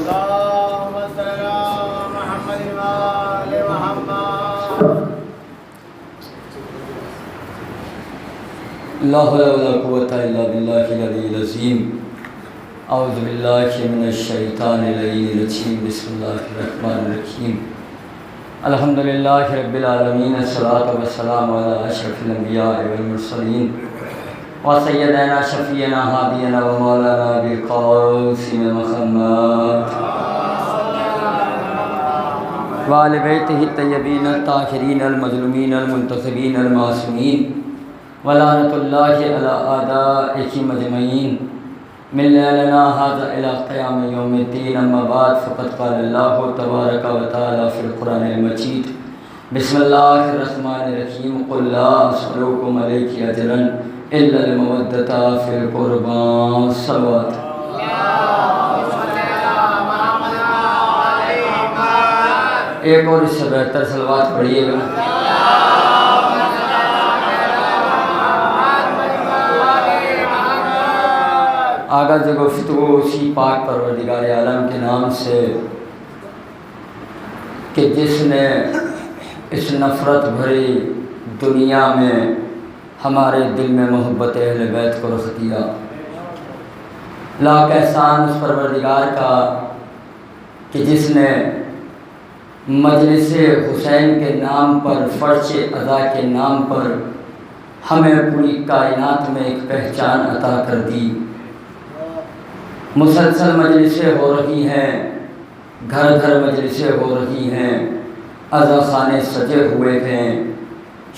اللهم صل على محمد وآل محمد. لا حول ولا قوة إلا بالله العلي العظيم. أعوذ بالله من الشيطان اللعين الرجيم. بسم الله الرحمن الرحيم. الحمد لله رب العالمين. الصلاة والسلام على أشرف الأنبياء والمرسلين وسيدنا شفيعنا هادينا ومولانا أبي القاسم محمد وآل بيته الطيبين الطاهرين المظلومين المنتخبين المعصومين ولعنة الله على أعدائهم أجمعين من ليلنا هذا إلى قيام يوم الدين. أما بعد فقد قال الله تبارك وتعالى في القرآن المجيد بسم الله الرحمن الرحيم قل لا أسألكم عليه أجرا إلا المودة في القربى. صلوات. ایک اور اس سے بہتر صلوات پڑھیے گا. آغاز گفتگو اسی پاک پروردگار عالم کے نام سے کہ جس نے اس نفرت بھری دنیا میں ہمارے دل میں محبت اہل بیت کو رکھ دیا. لاکھ احسان اس پروردگار کا کہ جس نے مجلس حسین کے نام پر، فرش ادا کے نام پر ہمیں پوری کائنات میں ایک پہچان عطا کر دی. مسلسل مجلسیں ہو رہی ہیں، گھر گھر مجلسیں ہو رہی ہیں، عزا خانے سجے ہوئے ہیں،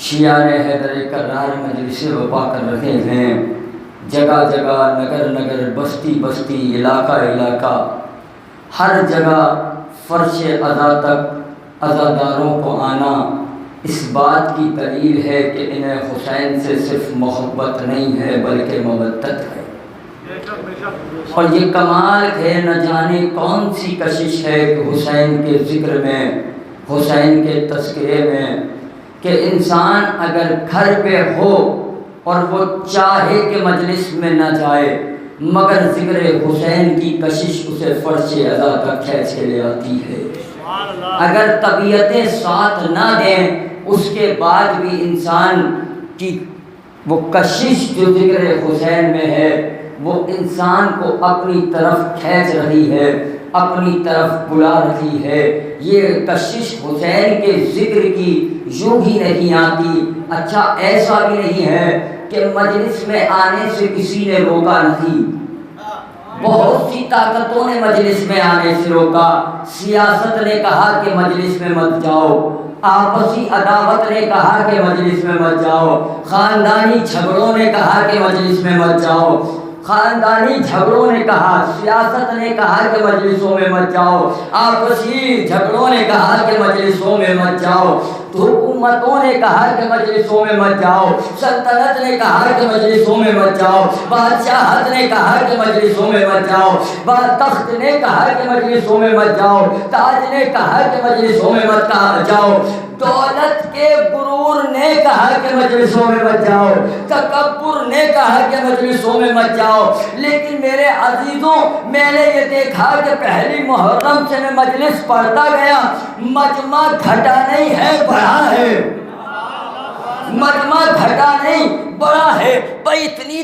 شیعہ حیدر کرار مجلسیں وپا کر رہے ہیں. جگہ جگہ، نگر نگر، بستی بستی، علاقہ علاقہ، ہر جگہ فرش عزا تک عزاداروں کو آنا اس بات کی دلیل ہے کہ انہیں حسین سے صرف محبت نہیں ہے بلکہ مودت ہے. اور یہ کمال ہے، نہ جانے کون سی کشش ہے کہ حسین کے ذکر میں، حسین کے تذکرے میں، کہ انسان اگر گھر پہ ہو اور وہ چاہے کہ مجلس میں نہ جائے مگر ذکر حسین کی کشش اسے فرش عزا تک کھینچ کے لے آتی ہے. اگر طبیعتیں ساتھ نہ دیں اس کے بعد بھی انسان کی وہ کشش جو ذکر حسین میں ہے وہ انسان کو اپنی طرف کھینچ رہی ہے، اپنی طرف بلا رہی ہے. یہ کشش حسین کے ذکر کی یوں ہی نہیں آتی. اچھا ایسا بھی نہیں ہے کہ مجلس میں آنے سے کسی نے روکا نہیں. بہت سی طاقتوں نے مجلس میں آنے سے روکا. سیاست نے کہا کہ مجلس میں مت جاؤ، آپسی عداوت نے کہا کہ مجلس میں مت جاؤ، خاندانی جھگڑوں نے کہا کہ مجلس میں مت جاؤ، خاندانی جھگڑوں نے کہا، سیاست نے کہا کہ مجلسوں میں مت جاؤ، آپسی جھگڑوں نے کہا کہ مجلسوں میں مت جاؤ، حکومتوں نے کہا کہ مجلسوں میں مت جاؤ، سلطنت نے کہا کہ مجلسوں میں مت جاؤ، بادشاہت نے کہا کہ مجلسوں میں مت جاؤ، تخت نے کہا کہ مجلسوں میں مت جاؤ، تاج نے کہا کہ مجلسوں میں مت جاؤ، دولت کے غرور نے کہا کہ مجلسوں میں مت جاؤ، تکبر نے کہا کہ مجلسوں میں مت جاؤ. لیکن میرے عزیزوں میں نے یہ دیکھا کہ پہلی محرم سے میں مجلس پڑھتا گیا، مجمع گھٹا نہیں ہے بڑھا ہے، مجمع گھٹا نہیں بڑا ہے. بھائی اتنی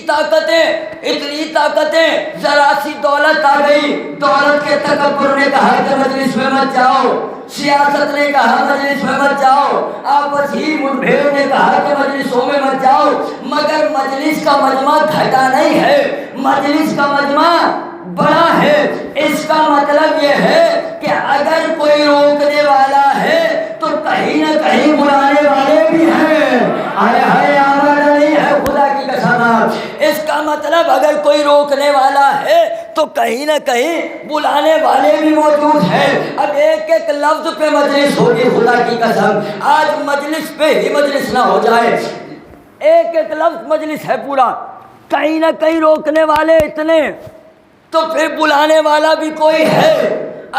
طاقتیں، ذرا سی دولت آ گئی، دولت کے تکبر نے کہا کہ مجلس میں مت جاؤ، سیاست نے کہا مجلس میں مت جاؤ، آپسی منبھیڑ نے کہا کہ مجلسوں میں مت جاؤ. مگر مجلس کا مجمع گھٹا نہیں ہے، مجلس کا مجمع بڑا ہے. اس کا مطلب یہ ہے کہ اگر کوئی روکنے والا ہے تو کہیں نہ کہیں بلانے والے بھی ہیں. ہائے ہائے آمد نہیں ہے خدا کی قسم. اس کا مطلب اگر کوئی روکنے والا ہے تو کہیں نہ کہیں بلانے والے بھی موجود ہیں. اب ایک ایک لفظ پہ مجلس ہوگی خدا کی قسم. آج مجلس پہ ہی مجلس نہ ہو جائے، ایک ایک لفظ مجلس ہے پورا، کہیں نہ کہیں روکنے والے اتنے تو پھر بلانے والا بھی کوئی ہے.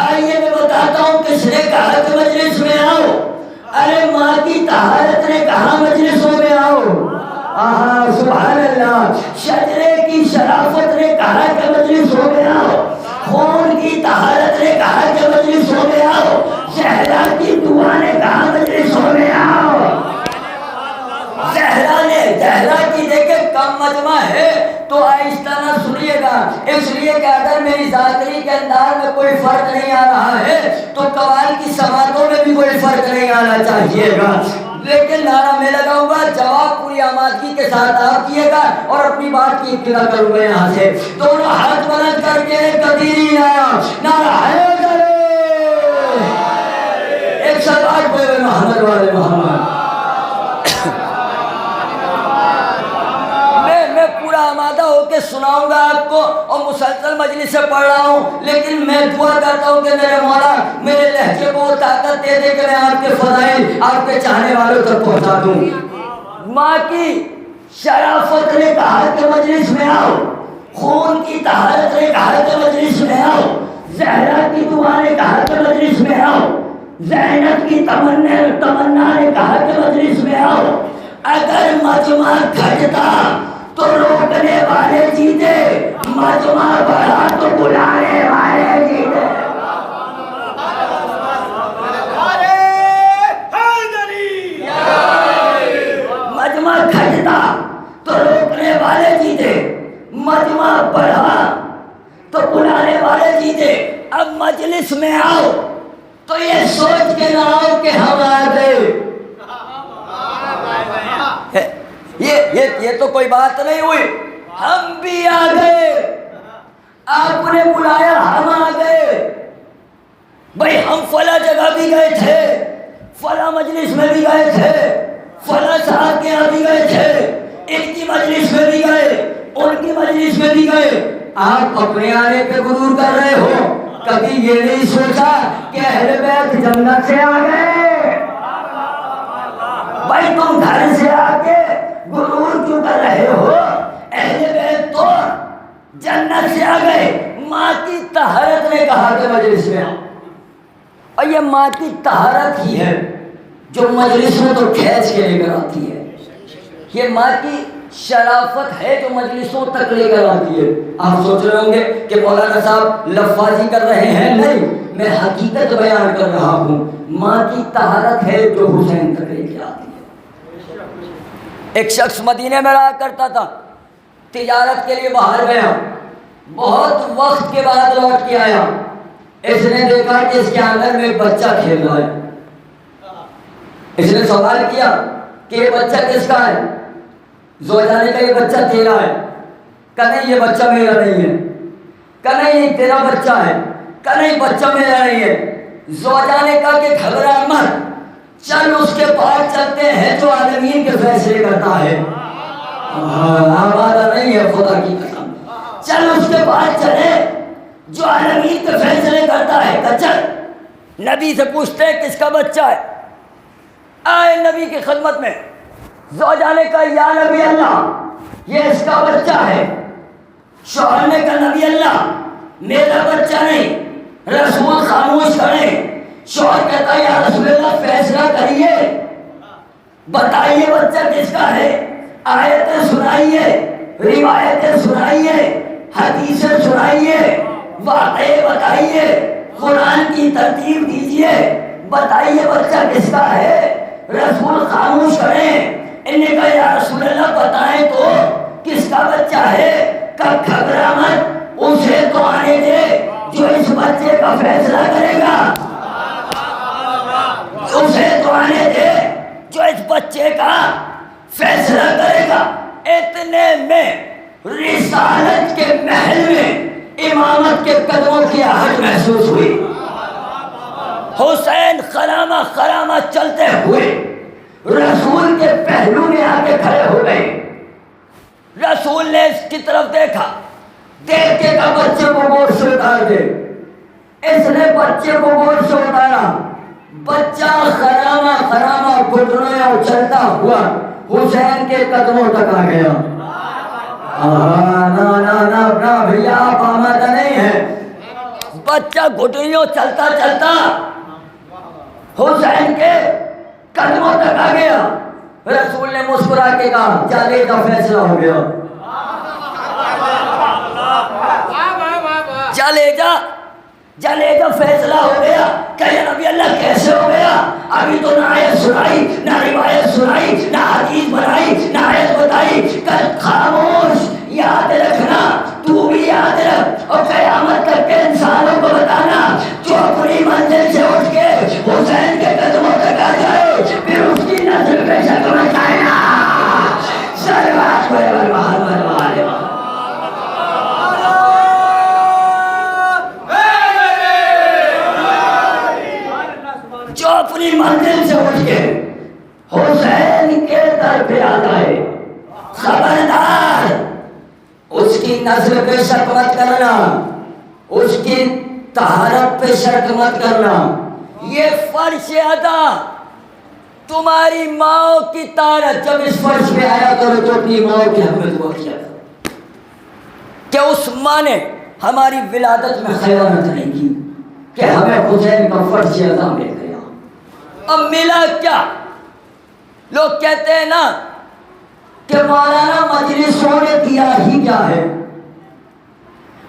آئیے میں بتاتا ہوں کس نے کہا کہ مجلس میں آؤ. ارے ماں کی طہارت نے کہا مجلسوں میں آؤ. سبحان اللہ. شجرے کی شرافت نے کہا کہ مجلسوں میں آؤ. خون کی طہارت نے کہا زہرا کی دعا نے کہا مجلسوں میں آؤ. زہرا کی دیکھے کم مجمع ہے تو آہستہ نہ سنیے گا، اس لیے کہ اگر میری ذاتری کے انداز میں کوئی فرق نہیں آ رہا ہے تو قوال کی سماعتوں میں بھی کوئی فرق نہیں آنا چاہیے گا. لیکن نعرہ میں لگاؤں گا، جواب پوری آمادگی کے ساتھ آپ کیے گا اور اپنی بات کی ابتدا کروں گا یہاں سے. دونوں ہاتھ بلند کر کے قدیری نعرہ حیدر، ایک ساتھ آٹھ بولے محمد والے محمد. میں پورا آمادہ ہو کے سناؤں گا آپ کو اور مسلسل مجلس سے پڑھ رہا ہوں، لیکن میں دعا کرتا ہوں کہ میرے مولا میرے لہجے کو طاقت دے دے کہ میں آپ کے فضائل آپ کے چاہنے والوں تک پہنچا دوں. ماں کی شرافت نے کہا کہ مجلس میں آؤ، خون کی طہارت نے کہا کہ مجلس میں آؤ، زہرا کی دعا نے کہا کہ مجلس میں آؤ، زینب کی تمنا نے کہا کہ مجلس میں آؤ. اگر مجمع گھٹتا تو روکنے والے جیتے، مجمع بڑھا تو بلانے والے جیتے. مجمع گھٹتا تو روکنے والے جیتے، مجمع بڑھا تو بلانے والے جیتے. اب مجلس میں آؤ تو یہ سوچ کے نہ آؤ کہ ہم آ گئے. یہ تو کوئی بات نہیں ہوئی، ہم بھی آ گئے. آپ نے بلایا ہم آ گئے. بھائی ہم فلاں جگہ بھی گئے تھے، فلاں مجلس میں بھی گئے تھے، فلاں صاحب کے یہاں بھی گئے تھے، ان کی مجلس میں بھی گئے، ان کی مجلس میں بھی گئے. آپ اپنے آنے پہ غرور کر رہے ہو، کبھی یہ نہیں سوچا کہ اہل بیت جنت سے آ گئے. بھائی تم گھر سے آ کے غرور کیوں کر رہے ہو؟ اہل بیت تو جنت سے آ گئے. ماں کی طہارت نے کہا کہ مجلس میں آؤ، اور یہ ماں کی طہارت ہی ہے جو مجلس میں تو کھینچ کے لے کر آتی ہے. یہ ماں کی شرافت ہے جو مجلسوں تک لے کر آتی ہے. آپ سوچ رہے ہوں گے کہ مولانا صاحب لفاظی کر رہے ہیں، نہیں، میں حقیقت بیان کر رہا ہوں. ماں کی طہارت ہے جو حسین تک لے کے آتی ہے. ایک شخص مدینے میں رہا کرتا تھا، تجارت کے لیے باہر گیا، بہت وقت کے بعد لوٹ کے آیا. اس نے دیکھا کہ اس کے آنگن میں ایک بچہ کھیل رہا ہے. اس نے سوال کیا کہ یہ بچہ کس کا ہے؟ زوجہ نے کہا یہ بچہ تیرا ہے. کہا نہیں یہ بچہ میرا نہیں ہے. کہا نہیں تیرا بچہ ہے. کہا نہیں بچہ میرا نہیں ہے. زوجہ نے کہا کہ گھبرا مت، چل اس کے پاس چلتے ہیں جو عالمین کے فیصلے کرتا ہے. ہمارا نہیں ہے خدا کی قسم. چل اس کے پاس چلے جو عالمین کے فیصلے کرتا ہے. کہ چل نبی سے پوچھتے ہیں کس کا بچہ ہے. آئے نبی کی خدمت میں. زوجہ نے کہا یا نبی اللہ یہ اس کا بچہ ہے. شوہر نے کہا نبی اللہ میرا بچہ نہیں. رسول خاموش کریں. شوہر کہتا ہے یا رسول اللہ فیصلہ کریے، بتائیے بچہ کس کا ہے. آیتیں سنائیے، روایتیں سنائیے، حدیثیں سنائیے، واقعے بتائیے، قرآن کی ترتیب دیجیے، بتائیے بچہ کس کا ہے. رسول خاموش کریں. انہوں نے کہا یا رسول اللہ بتائیں تو کس کا بچہ ہے. کہ گھبرا مت، اسے تو آنے دے جو اس بچے کا فیصلہ کرے گا. اسے تو آنے دے جو اس بچے کا فیصلہ کرے گا. اتنے میں رسالت کے محل میں امامت کے قدموں کی آہٹ محسوس ہوئی. حسین خرامہ خرامہ چلتے ہوئے رسول کے پہلو میں آ کے کھڑے ہو گئے. رسول نے اس کی طرف دیکھا، دیکھ کے کہا بچے کو گود سے اتار دے. اس نے بچے کو گود سے اتارا. بچہ خرامہ خرامہ گھٹنے اور چلتا ہوا حسین کے قدموں تک آ گیا. نا بھیا آپ آمادہ نہیں ہیں. بچہ گھٹنیوں چلتا چلتا حسین کے قدموں تک آ گیا. رسول نے مسکرا کے کہا چلے کا فیصلہ ہو گیا. چلے جا جانے کا فیصلہ ہو گیا کہ یا نبی اللہ کیسے ہو گیا؟ ابھی تو نہ آیت سنائی، نہ روایت سنائی، نہ حدیث بنائی، نہ آیت بتائی. کل خاموش، یاد رکھنا، تو بھی یاد رکھ، اور قیامت تک کے انسانوں کو بتانا جو اپنی منزل سے اٹھ کے حسین کے قدموں تک آ جائے پھر اس کی نسل پہ شک مت آئے. جو اپنی منزل سے اٹھ کے حسین کے در پہ آ جائے، خبردار اس کی نسل پہ شک مت کرنا، اس کی طہارت پہ شک مت کرنا. یہ فرش ادا تمہاری ماں کی طہارت. جب اس فرش پہ آیا کرو تو اپنی ماں کی حق میں دعا کیا کرو کہ اس ماں نے ہماری ولادت میں خیانت نہیں کی کہ ہمیں حسین کا فرش ادا مل گیا. اب ملا کیا؟ لوگ کہتے ہیں نا کہ مولانا مجلسوں نے دیا ہی کیا ہے،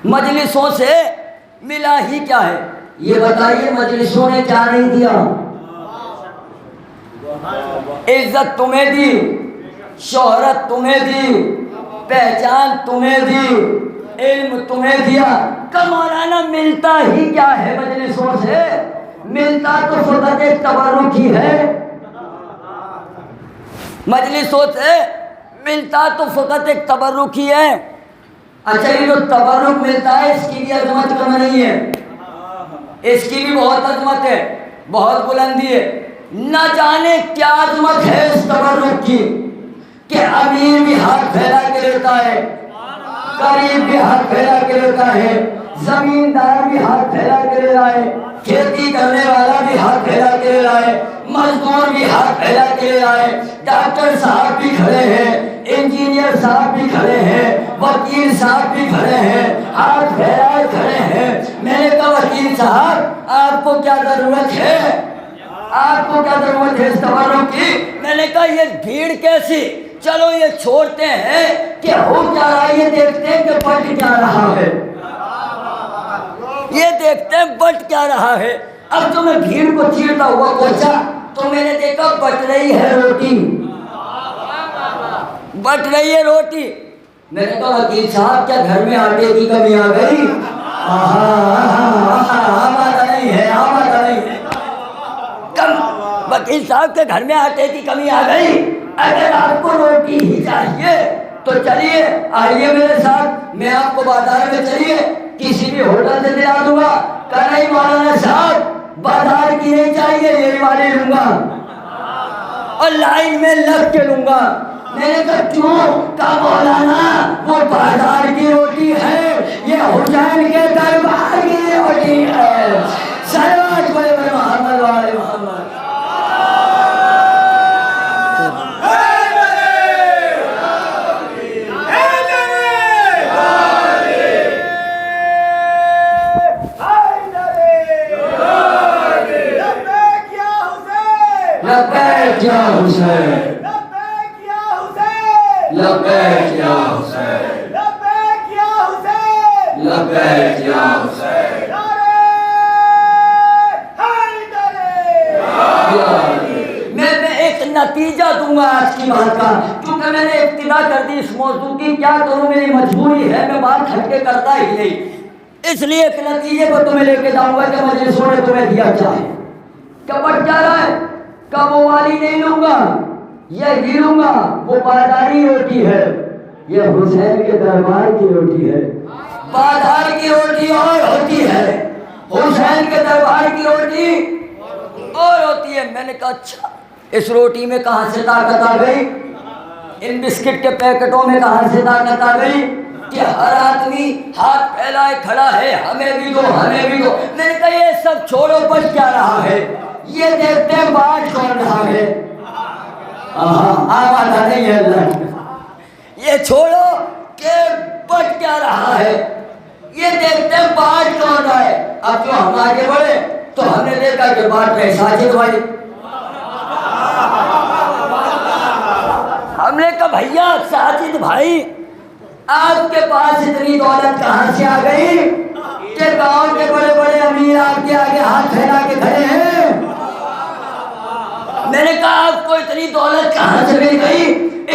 مجلسوں سے ملا ہی کیا ہے؟ یہ بتائیے مجلسوں نے کیا نہیں دیا؟ عزت تمہیں دی، شہرت تمہیں دی، پہچان تمہیں دی، علم تمہیں دیا. کہ مولانا ملتا ہی کیا ہے مجلسوں سے؟ ملتا تو فقط ایک تبرک ہی ہے. مجلسوں سے ملتا تو فقط ایک تبرک ہی ہے. اچھا یہ جو تبرک ملتا ہے اس کی بھی عظمت کم نہیں ہے، اس کی بھی بہت عظمت ہے، بہت بلندی ہے. نہ جانے کیا عظمت ہے اس تبرک کی کہ امیر بھی ہاتھ پھیلا کے لیتا ہے، غریب بھی ہاتھ پھیلا کے لیتا ہے، زمیندار بھی ہاتھ پھیلا کے لے رہا ہے، کھیتی کرنے والا بھی ہاتھ پھیلا کے لے رہا ہے، مزدور بھی ہاتھ پھیلا کے لے رہا ہے، ڈاکٹر صاحب بھی کھڑے ہیں، انجینئر صاحب بھی کھڑے ہیں، وکیل صاحب بھی کھڑے ہیں، ہاتھ پھیلائے کھڑے ہیں. میں نے کہا وکیل صاحب آپ کو کیا ضرورت ہے، آپ کو کیا ضرورت ہے اس تبرک کی؟ میں نے کہا یہ بھیڑ کیسی، چلو یہ چھوڑتے ہیں کہ ہو کیا رہا ہے، یہ دیکھتے ہیں کہ بٹ کیا رہا ہے، یہ دیکھتے ہیں بٹ کیا رہا ہے. اب جو میں بھیڑ کو چیرتا ہوا پہنچا تو میں نے دیکھا بٹ رہی ہے روٹی، بٹ رہی ہے روٹی. میں نے کہا وکیل صاحب کیا گھر میں آٹے کی کمی آ گئی؟ آمادہ نہیں ہے، آمادہ نہیں ہے. وکیل صاحب کے گھر میں آٹے کی کمی آ گئی، اگر آپ کو روٹی ہی چاہیے تو چلیے آئیے میرے ساتھ، میں آپ کو بازار میں چلیے کسی بھی ہوٹل سے دلا دوں گا. کہ نہیں مولانا صاحب بازار کی نہیں چاہیے، یہ والی لوں گا اور لائن میں لگ کے لوں گا. میں نے کہا کیوں؟ کہ مولانا وہ بازار کی روٹی ہے، یہ حسین کے دربار کی روٹی ہے. صلوات بڑے بڑے محمد والے محمد. لبیک یا حسین، لبیک یا حسین، لبیک یا حسین، لبیک یا حسین، لبیک یا حسین. میں ایک نتیجہ دوں گا آج کی بات کا، کیونکہ میں نے ابتدا کر دی اس موضوع کی. کیا کروں، میری مجبوری ہے، میں بات ہٹ کے کرتا ہی نہیں. اس لیے ایک نتیجے کو تمہیں لے کے جاؤں گا کہ مجلسوں نے تمہیں دیا کیا ہے. کیا بٹ جا رہا ہے؟ کب وہ والی نہیں لوں گا، یہ ہی لوں گا. وہ بازاری روٹی ہے، یہ حسین کے دربار کی روٹی ہے. بازار کی روٹی اور ہوتی ہے، حسین کے دربار کی روٹی اور ہوتی ہے. میں نے کہا اچھا اس روٹی میں کہاں سے طاقت آ گئی، ان بسکٹ کے پیکٹوں میں کہاں سے طاقت آ گئی کہ ہر آدمی ہاتھ پھیلائے کھڑا ہے، ہمیں بھی دو، ہمیں بھی دو. میں نے کہا یہ سب چھوڑو، بچ کیا رہا ہے، یہ دیکھتے ہیں بات کون رہا ہے. آمادہ نہیں ہے اللہ، یہ چھوڑو کہ بٹ کیا رہا ہے، یہ دیکھتے ہیں بات کون رہا ہے. اب جو ہم آگے بڑھے تو ہم نے دیکھا کہ بات رہے ساجد بھائی. ہم نے کہا بھیا ساجد بھائی آپ کے پاس اتنی دولت کہاں سے آ گئی کہ گاؤں کے بڑے بڑے امیر آپ کے آگے ہاتھ پھیلا کے کھڑے ہیں؟ میں نے کہا آپ کو اتنی دولت کہاں سے مل گئی؟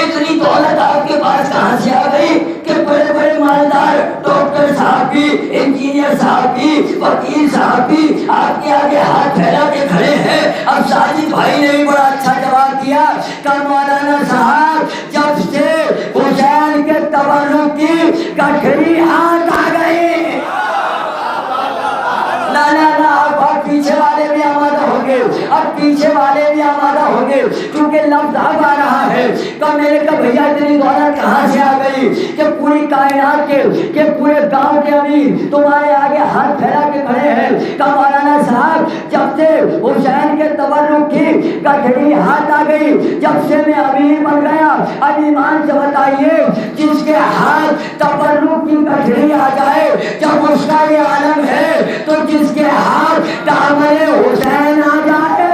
اتنی دولت آپ کے پاس کہاں سے آ گئی کہ بڑے بڑے مالدار ڈاکٹر صاحب بھی، انجینئر صاحب بھی، وکیل صاحب بھی آپ کے آگے ہاتھ پھیلا کے کھڑے ہیں؟ اب ساجد بھائی نے بھی بڑا اچھا جواب دیا کہ مولانا صاحب جب سے حسین کے تبرک کی گٹھڑی ہاتھ آ گئی، نا اب پیچھے والے بھی آمادہ ہوں گے، اب پیچھے والے بھی آمادہ ہوں گے، کیونکہ لفظ اب آ رہا ہے کہ میں نے کہا بھیا اتنی دولت کہاں سے آ گئی کہ پوری کائنات کے پورے گاؤں کے امیر تمہارے آگے ہاتھ پھیلا کے کھڑے ہیں؟ کہ مولانا صاحب جب سے حسین کے تبرک کی گٹھڑی ہاتھ آ گئی، جب سے میں امیر بن گیا۔ اب ایمان سے بتائیے جس کے ہاتھ تبرک کی گٹھڑی آ جائے جب اس کا یہ عالم ہے، تو جس کے ہاتھ دامن حسین آ جائے،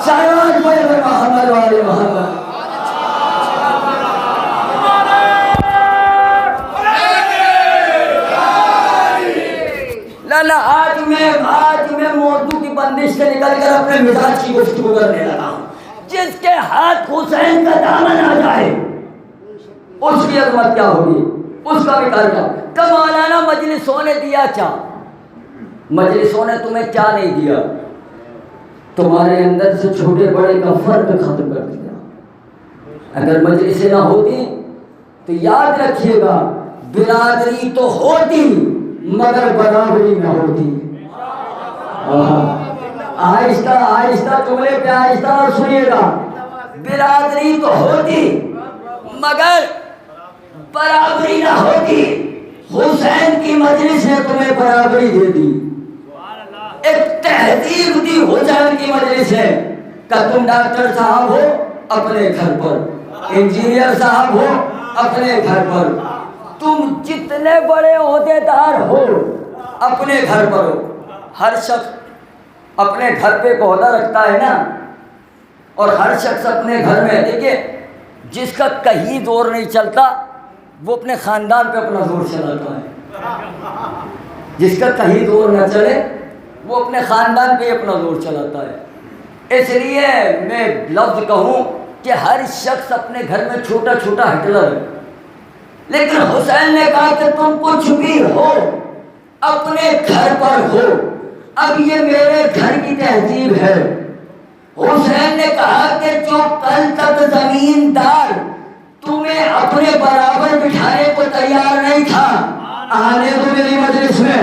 سلوات پڑھے محمد والے محمد۔ لالا آج میں موضوع کی بندش سے نکل کر اپنے مزاج کی گفتگو کرنے لگا ہوں۔ جس کے ہاتھ حسین کا دامن آ جائے اس کی عظمت کیا ہوگی، اس کا وقار کیا؟ کہ مولانا مجلسوں نے دیا کیا؟ مجلسوں نے تمہیں کیا نہیں دیا؟ تمہارے اندر سے چھوٹے بڑے کا فرق ختم کر دیا۔ اگر مجلسیں نہ ہوتی تو یاد رکھیے گا برادری تو ہوتی مگر برابری نہ ہوتی۔ آہستہ آہستہ جملے پہ آہستہ سنیے گا، برادری تو ہوتی مگر برابری نہ ہوتی۔ حسین کی مجلس نے تمہیں برابری دے دی، ایک تہذیب دی حسین کی مجلس ہے کہ تم ڈاکٹر صاحب ہو اپنے گھر پر، انجینئر صاحب ہو اپنے گھر پر، تم جتنے بڑے عہدیدار ہو اپنے گھر پر ہو۔ ہر شخص اپنے گھر پہ ایک عہدہ رکھتا ہے نا، اور ہر شخص اپنے گھر میں، دیکھیے جس کا کہیں زور نہیں چلتا وہ اپنے خاندان پہ اپنا زور چلاتا ہے، جس کا کہیں زور نہ چلے وہ اپنے خاندان پہ اپنا زور چلاتا ہے۔ اس لیے میں لفظ کہوں کہ ہر شخص اپنے گھر میں چھوٹا چھوٹا ہٹلر ہے، لیکن حسین نے کہا کہ تم کچھ بھی ہو اپنے گھر پر ہو، اب یہ میرے گھر کی تہذیب ہے۔ حسین نے کہا کہ جو کل تک زمیندار تمہیں اپنے برابر بٹھانے کو تیار نہیں تھا، آنے دو میری مجلس میں۔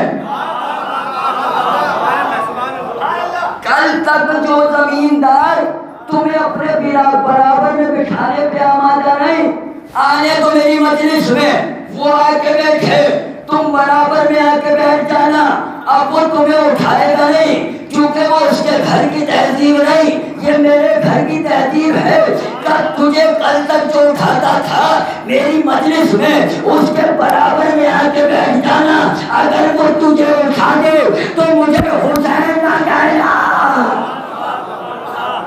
کل تک جو زمیندار تمہیں اپنے برابر میں بٹھانے پہ آمادہ نہیں، آنے دو میری مجلس میں۔ وہ آ کے بیٹھے، تم برابر میں آ کے بیٹھ جانا۔ اب وہ تمہیں اٹھائے گا نہیں، کیونکہ وہ اس کے گھر کی تہذیب نہیں، یہ میرے گھر کی تہذیب ہے کہ تجھے کل تک جو اٹھاتا تھا میری مجلس میں اس کے برابر میں آ کے بیٹھ جانا۔ اگر وہ تجھے اٹھا دے تو مجھے حسین نہ کہنا،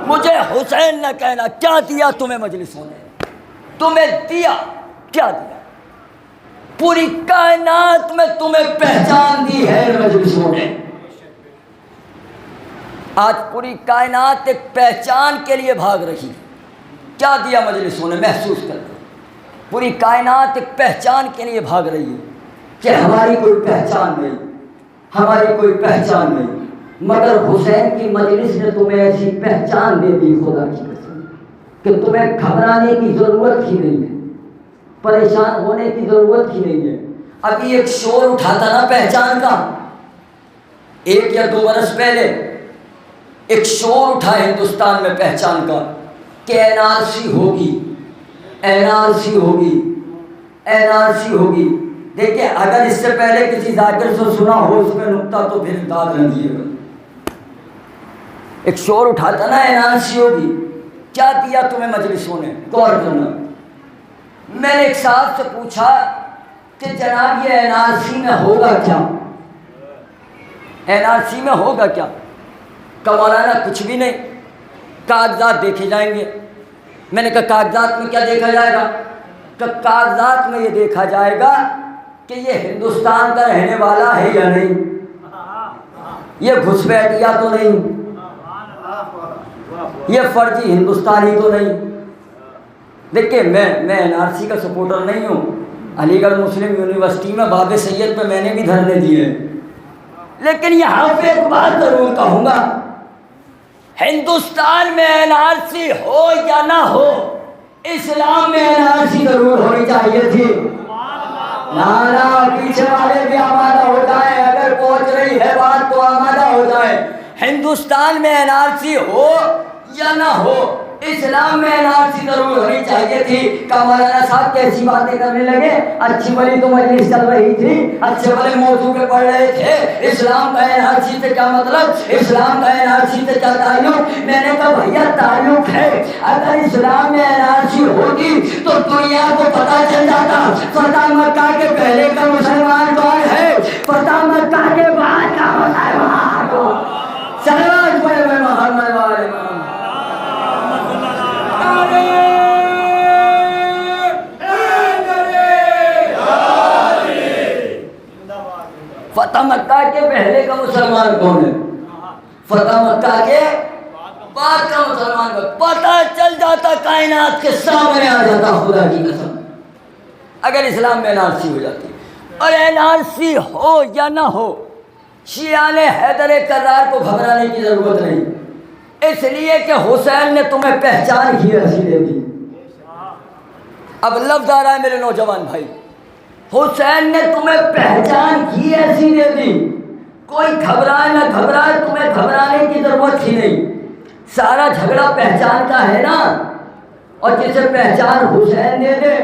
مجھے حسین نہ کہنا۔ کیا دیا تمہیں مجلسوں نے؟ تمہیں دیا کیا دیا؟ پوری کائنات میں تمہیں پہچان دی ہے مجلسوں نے۔ آج پوری کائنات ایک پہچان کے لیے بھاگ رہی ہے۔ کیا دیا مجلسوں نے؟ محسوس کرتے پوری کائنات ایک پہچان کے لیے بھاگ رہی ہے کہ ہماری کوئی پہچان نہیں، ہماری کوئی پہچان نہیں، مگر حسین کی مجلس نے تمہیں ایسی پہچان دے دی خدا کی قسم کہ تمہیں گھبرانے کی ضرورت ہی نہیں ہے، پریشان ہونے کی ضرورت ہی نہیں ہے۔ ابھی ایک شور اٹھا تھا نا پہچان کا، 1 یا 2 برس پہلے ایک شور اٹھا ہندوستان میں پہچان کا کہ این آر سی ہوگی، این آر سی ہوگی، این آر سی ہوگی۔ دیکھیں اگر اس سے پہلے کسی ذاکر سے سنا ہو اس میں نکتہ تو پھر داد نہ دیے گا۔ ایک شور اٹھا تھا نا این آر سی ہوگی، کیا دیا تمہیں مجلسوں نے؟ غور کرنا۔ میں نے ایک صاحب سے پوچھا کہ جناب یہ این آر سی میں ہوگا کیا؟ این آر سی میں ہوگا کیا؟ کہ مولانا کچھ بھی نہیں، کاغذات دیکھے جائیں گے۔ میں نے کہا کاغذات میں کیا دیکھا جائے گا؟ کہ کاغذات میں یہ دیکھا جائے گا کہ یہ ہندوستان کا رہنے والا ہے یا نہیں، یہ گھسپیٹیا تو نہیں، یہ فرضی ہندوستانی تو نہیں۔ دیکھیے میں این آر سی کا سپورٹر نہیں ہوں، علی گڑھ مسلم یونیورسٹی میں باب سید پہ میں نے بھی دھرنے دیے، لیکن یہاں پہ ایک بات ضرور کہوں گا، ہندوستان میں این آر سی ہو یا نہ ہو، اسلام میں این آر سی ضرور ہونی چاہیے تھی۔ نانا پیچھے والے بھی آمادہ ہو جائیں، اگر پہنچ رہی ہے بات تو آمادہ ہو جائیں۔ ہندوستان میں این آر سی ہو یا نہ ہو، اسلام میں این آر سی ضرور ہونی چاہیے تھی۔ کہ مولانا صاحب کیسی باتیں کرنے لگے، اچھی بڑی تو مجلس چل رہی تھی، اچھے بڑے موضوع پہ پڑھ رہے تھے، اسلام کا این آر سی سے کیا مطلب، اسلام کا این آر سی سے کیا تعلق؟ میں نے کہا بھیا تعلق ہے، اگر اسلام میں این آر سی ہوتی تو دنیا کو پتہ چل جاتا فتح مکہ کے پہلے کا مسلمان کون ہے، فتح مکہ کے بعد کا مسلمان کون۔ صلوات پڑھے ہوئے محمد والے محمد۔ فتح مکہ کے پہلے کا مسلمان کون ہے، فتح مکہ کے بعد کا مسلمان کون؟ پتہ چل جاتا، کائنات کے سامنے آ جاتا، خدا کی قسم، اگر اسلام میں این آر سی ہو جاتی۔ اور این آر سی ہو یا نہ ہو، شیعہ نے حیدر کرار کو گھبرانے کی ضرورت نہیں، اس لیے کہ حسین نے تمہیں پہچان ہی ایسی دے دی۔ اب لفظ آ رہا ہے میرے نوجوان بھائی، حسین نے تمہیں پہچان ہی ایسی دے دی، کوئی گھبرائے نہ گھبرائے، تمہیں گھبرانے کی ضرورت ہی نہیں، سارا جھگڑا پہچان کا ہے نا، اور جسے پہچان حسین دے دے،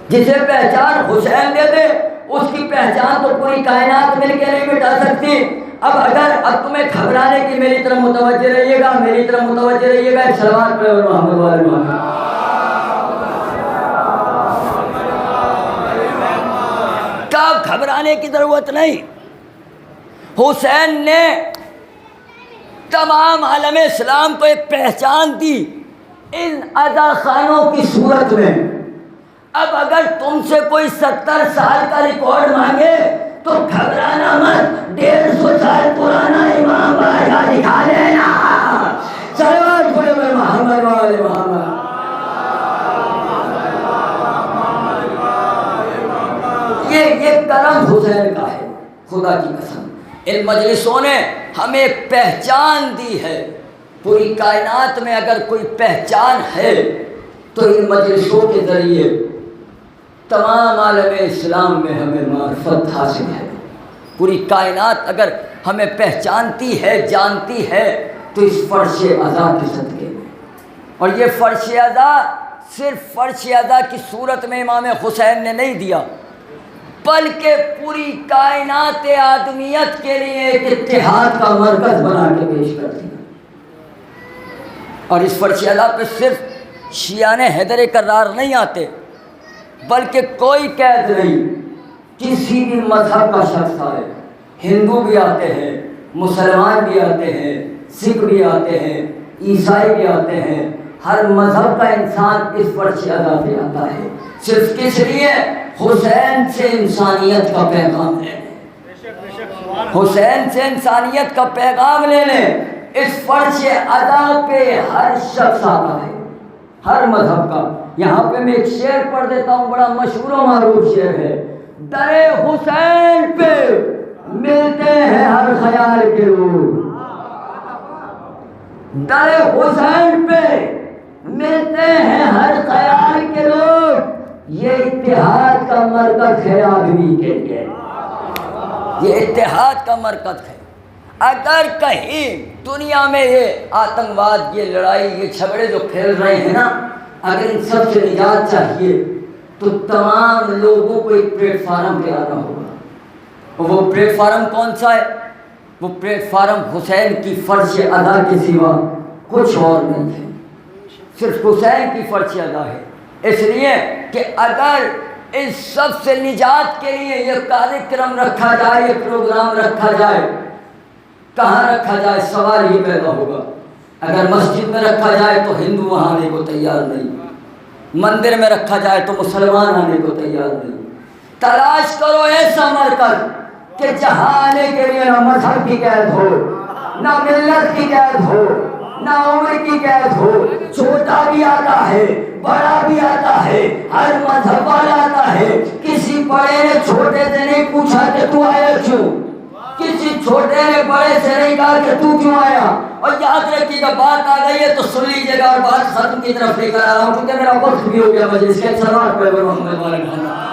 جسے پہچان حسین دے دے، اس کی پہچان تو پوری کائنات مل کے نہیں مٹا سکتی۔ اب تمہیں گھبرانے کی میری طرف متوجہ رہیے گا، میری طرف متوجہ رہیے گا، ایک سلوات پڑھے ہوئے محمد والے محمد۔ کیا گھبرانے کی ضرورت نہیں، حسین نے تمام عالم اسلام کو ایک پہچان دی ان عزا خانوں کی صورت میں۔ اب اگر تم سے کوئی 70 سال کا ریکارڈ مانگے تو گھبرانا مت، 150 سال پرانا امام باجا دکھا دینا۔ صلوات پڑھے ہوئے محمد والے محمد۔ یہ کرم حسین کا ہے، خدا کی قسم، ان مجلسوں نے ہمیں پہچان دی ہے۔ پوری کائنات میں اگر کوئی پہچان ہے تو ان مجلسوں کے ذریعے تمام عالم اسلام میں ہمیں معرفت حاصل ہے۔ پوری کائنات اگر ہمیں پہچانتی ہے، جانتی ہے، تو اس فرش اعضا کے صدقے میں۔ اور یہ فرش اعضا صرف فرش اعضا کی صورت میں امام حسین نے نہیں دیا، بلکہ پوری کائنات آدمیت کے لیے ایک اتحاد کا مرکز بنا کے پیش کر دیا۔ اور اس فرش اعضا پہ صرف شیعہ نے حیدر کرار نہیں آتے، بلکہ کوئی قید نہیں، کسی بھی مذہب کا شخص آئے، ہندو بھی آتے ہیں، مسلمان بھی آتے ہیں، سکھ بھی آتے ہیں، عیسائی بھی آتے ہیں، ہر مذہب کا انسان اس فرش اعضا پہ آتا ہے، صرف کس لیے؟ حسین سے انسانیت کا پیغام لینے، حسین سے انسانیت کا پیغام لینے۔ اس فرش اعضا پہ ہر شخص آتا ہے، ہر مذہب کا۔ یہاں پہ میں ایک شعر پڑھ دیتا ہوں، بڑا مشہور و معروف شعر ہے۔ در حسین پہ ملتے ہیں ہر خیال کے لوگ، در حسین پہ ملتے ہیں ہر خیال کے لوگ، یہ اتحاد کا مرکز ہے آدمی کے لیے، یہ اتحاد کا مرکز ہے۔ اگر کہیں دنیا میں یہ آتنکواد، یہ لڑائی، یہ جھگڑے جو پھیل رہے ہیں نا، اگر ان سب سے نجات چاہیے تو تمام لوگوں کو ایک پلیٹ فارم پہ آنا ہوگا، اور وہ پلیٹ فارم کون سا ہے؟ وہ پلیٹ فارم حسین کی فرش اعضا کے سوا کچھ اور نہیں ہے، صرف حسین کی فرش اعضا ہے۔ اس لیے کہ اگر اس سب سے نجات کے لیے یہ کارکرم رکھا جائے، یہ پروگرام رکھا جائے، کہاں رکھا جائے؟ سوال یہ پیدا ہوگا، اگر مسجد میں رکھا جائے تو ہندو وہاں آنے کو تیار نہیں، مندر میں رکھا جائے تو مسلمان آنے کو تیار نہیں۔ تلاش کرو ایسا مرکز کہ جہاں آنے کے لیے نہ مذہب کی قید ہو، نہ ملت کی قید ہو، نہ عمر کی قید ہو، چھوٹا بھی آتا ہے، بڑا بھی آتا ہے، ہر مذہب والا آتا ہے۔ کسی بڑے نے چھوٹے سے نہیں پوچھا کہ تو آیا کیوں، کسی چھوٹے نے بڑے سے نہیں کہا کہ تو کیوں آیا۔ اور یاد رکھیے گا، بات آ گئی ہے تو سن لیجیے گا، اور بات ختم کی طرف لے کر آ رہا ہوں کیونکہ میرا وقت بھی ہو گیا مجلس کے۔ سلام پڑھے محمد والے محمد۔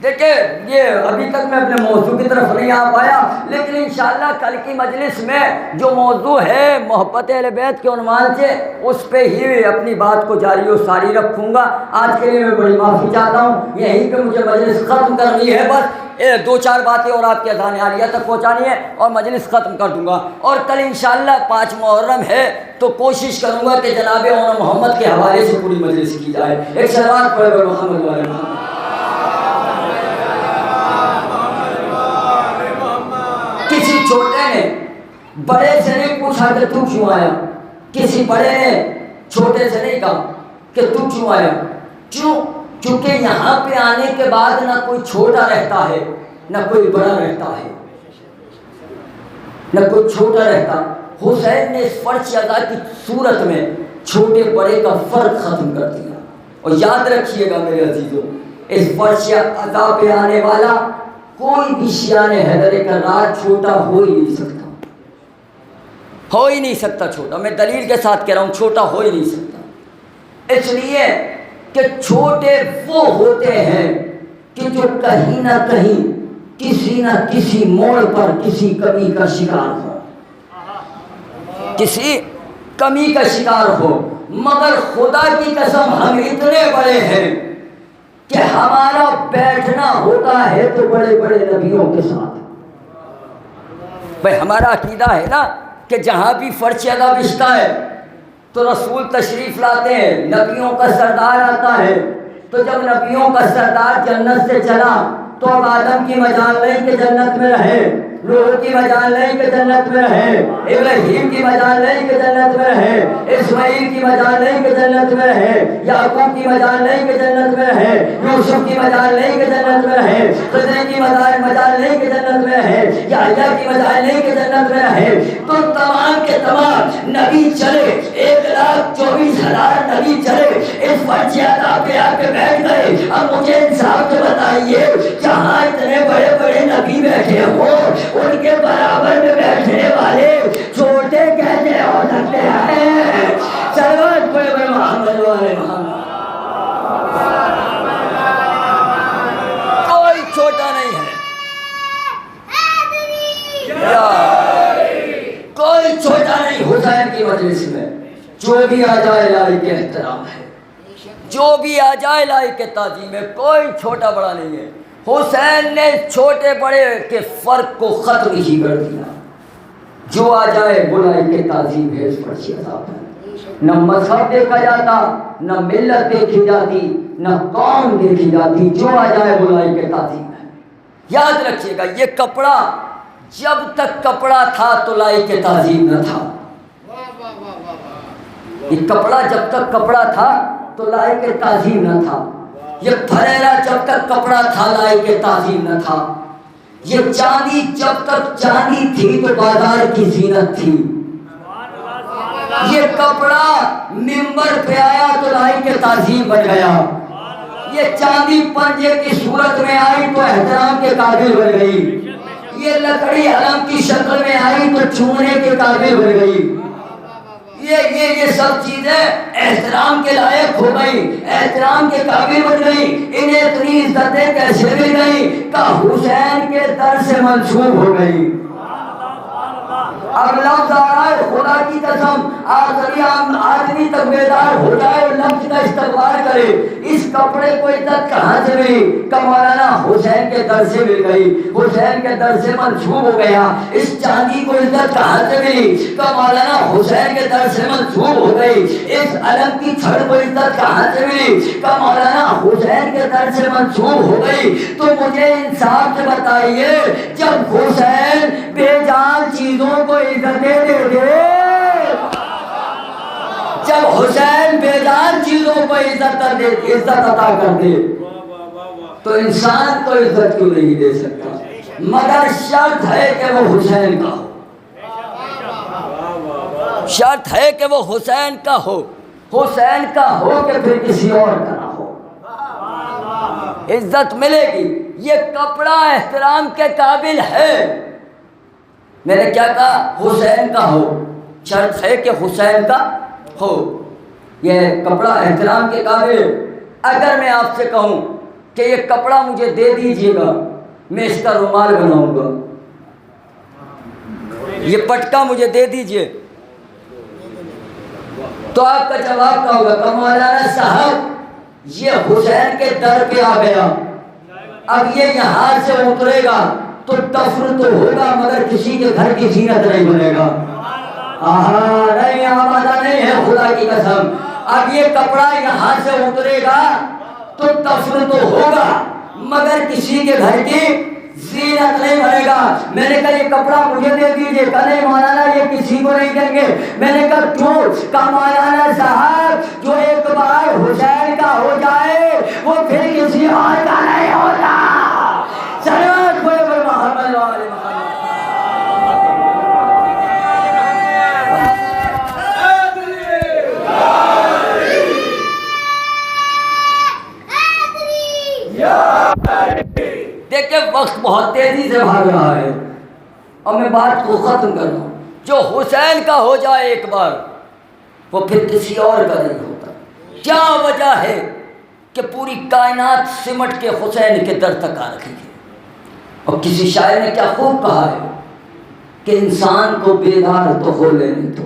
دیکھیں یہ ابھی تک میں اپنے موضوع کی طرف نہیں آ پایا، لیکن انشاءاللہ کل کی مجلس میں جو موضوع ہے محبت اہل بیت کے عنوان سے، اس پہ ہی اپنی بات کو جاری و ساری رکھوں گا۔ آج کے لیے میں بڑی معافی چاہتا ہوں، یہی کہ مجھے مجلس ختم کرنی ہے، بس دو چار باتیں اور آپ کے اذان عالیہ تک پہنچانی ہے اور مجلس ختم کر دوں گا۔ اور کل انشاءاللہ 5 محرم ہے تو کوشش کروں گا کہ جناب مولانا محمد کے حوالے سے پوری مجلس کی جائے۔ ایک صلوات پڑھے محمد والے محمد۔ کسی چھوٹے نے بڑے سے نہیں پوچھا کہ تو کیوں آیا، کسی بڑے نے چھوٹے سے نہیں کہا کہ تو کیوں آیا۔ کیوں؟ کیونکہ یہاں پہ آنے کے بعد نہ کوئی چھوٹا رہتا ہے نہ کوئی بڑا رہتا ہے، نہ کوئی چھوٹا رہتا۔ حسین نے اس فرش ادا کی صورت میں چھوٹے بڑے کا فرق ختم کر دیا۔ اور یاد رکھیے گا میرے عزیزوں، اس فرش ادا پہ آنے والا کوئی بھی شیعہ حیدر کرار چھوٹا ہو ہی نہیں سکتا، ہو ہی نہیں سکتا چھوٹا۔ میں دلیل کے ساتھ کہہ رہا ہوں، چھوٹا ہو ہی نہیں سکتا، اس لیے کہ چھوٹے وہ ہوتے ہیں کہ جو کہیں نہ کہیں کسی نہ کسی موڑ پر کسی کمی کا شکار ہو، کسی کمی کا شکار ہو۔ مگر خدا کی قسم ہم اتنے بڑے ہیں کہ ہمارا بیٹھنا ہوتا ہے تو بڑے بڑے نبیوں کے ساتھ۔ بھائی ہمارا عقیدہ ہے نا کہ جہاں بھی فرش ادا بچھتا ہے تو رسول تشریف لاتے ہیں، نبیوں کا سردار آتا ہے۔ تو جب نبیوں کا سردار جنت سے چلا تو اب آدم کی مجال نہیں کہ جنت میں رہے، نوح کی مجال نہیں کہ جنت میں رہے، ابراہیم کی مجال نہیں کہ جنت میں رہے، اسماعیل کی مجال نہیں کہ جنت میں رہے، یعقوب کی مجال نہیں کہ جنت میں رہے، یوسف کی مجال نہیں کہ جنت میں رہے، خضر کی مجال نہیں کہ جنت میں رہے، یحییٰ کی مجال نہیں کہ جنت میں رہے۔ تو تمام کے تمام نبی چلے، 1,24,000 نبی چلے، اس فرش ادا پہ آ کے بیٹھ گئے۔ اب مجھے انصاف سے بتائیے، جہاں اتنے بڑے بڑے نبی بیٹھے ہوں ان کے برابر میں بیٹھنے والے چھوٹے کیسے ہو سکتے ہیں؟ صلوات پڑھے محمد والے محمد۔ کوئی چھوٹا نہیں ہے، کوئی چھوٹا نہیں حسین کی مجلس میں۔ جو بھی آ جائے لائق احترام ہے، جو بھی آ جائے لائق تعظیم ہے، کوئی چھوٹا بڑا نہیں ہے۔ حسین نے چھوٹے بڑے کے فرق کو ختم ہی کر دیا۔ جو آ جائے وہ لائق تعظیم ہے اس فرش ادا پر۔ نہ مذہب دیکھا جاتا، نہ ملت دیکھی جاتی، نہ قوم دیکھی جاتی، جو آ جائے وہ لائق تعظیم ہے۔ یاد رکھیے گا، یہ کپڑا جب تک کپڑا تھا تو لائق تعظیم نہ تھا۔ یہ کپڑا جب تک کپڑا تھا تو لائق تعظیم نہ تھا۔ یہ پھریرا جب تک کپڑا تھا لائق تعظیم نہ تھا۔ یہ چاندی جب تک چاندی تھی تو بازار کی زینت تھی۔ یہ کپڑا منبر پہ آیا تو لائق تعظیم بن گیا۔ یہ چاندی پنجے کی صورت میں آئی تو احترام کے قابل بن گئی۔ یہ لکڑی علم کی شکل میں آئی تو چھونے کے قابل بن گئی۔ یہ سب چیزیں احترام کے لائق ہو گئی، احترام کے قابل بن گئی۔ انہیں اتنی عزتیں کیسے مل گئی کہ حسین کے در سے منسوب ہو گئی۔ اب لفظ آ رہا ہے خدا کی قسم آدمی تک بیدار ہو جائے اور لفظ کا استغفار کرے. اس کپڑے کو عزت کہاں سے ملی؟ کہ مولانا حسین کے در سے مل گئی، حسین کے در سے منسوب ہو گیا. اس چاندی کو عزت کہاں سے ملی؟ کہ مولانا حسین کے در سے منسوب ہو گئی. اس علم کی چھڑ کو عزت کہاں سے ملی؟ کہ مولانا حسین کے در سے منسوب ہو گئی. تو مجھے انصاف سے بتائیے، جب حسین بے جان چیزوں کو عزت دے دے، جب حسین بے جان چیزوں کو عزت عطا کر دے، تو انسان کو عزت کیوں نہیں دے سکتا؟ مگر شرط ہے کہ وہ حسین کا ہو، شرط ہے کہ وہ حسین کا ہو، حسین کا ہو کہ پھر کسی اور کا نہ ہو. عزت ملے گی. یہ کپڑا احترام کے قابل ہے. میں نے کیا کہا؟ حسین کا ہو، شرط ہے کہ حسین کا ہو. یہ کپڑا احترام کے قابل. اگر میں آپ سے کہوں کہ یہ کپڑا مجھے دے دیجیے گا، میں اس کا رومال بناؤں گا، یہ پٹکا مجھے دے دیجیے، تو آپ کا جواب کیا ہوگا؟ کہ مولانا صاحب یہ حسین کے در پہ آ گیا، اب یہ یہاں سے اترے گا تو دفن تو ہوگا مگر کسی کے گھر کی زینت نہیں بنے گا. نہیں، آمادہ نہیں ہے خدا کی قسم. اب یہ کپڑا یہاں سے اترے گا تو دفن تو ہوگا مگر کسی کے گھر کی زینت نہیں بنے گا. میں نے کہا یہ کپڑا مجھے دے دیجیے. کہا نہیں مولانا یہ کسی کو نہیں دیں گے. میں نے کہا کیوں؟ کہا مولانا صاحب جو ایک بار حسین کا ہو جائے وہ پھر کسی اور کا نہیں ہوتا. سلام کوئی محمد والے دیکھیں وقت بہت تیزی سے بھاگ رہا ہے اور میں بات کو ختم کر رہا ہوں. جو حسین کا ہو جائے ایک بار وہ پھر کسی اور کا نہیں ہوتا. کیا وجہ ہے کہ پوری کائنات سمٹ کے حسین کے در تک آ رکھی ہے؟ اور کسی شاعر نے کیا خوب کہا ہے کہ انسان کو بیدار تو ہو لینے تو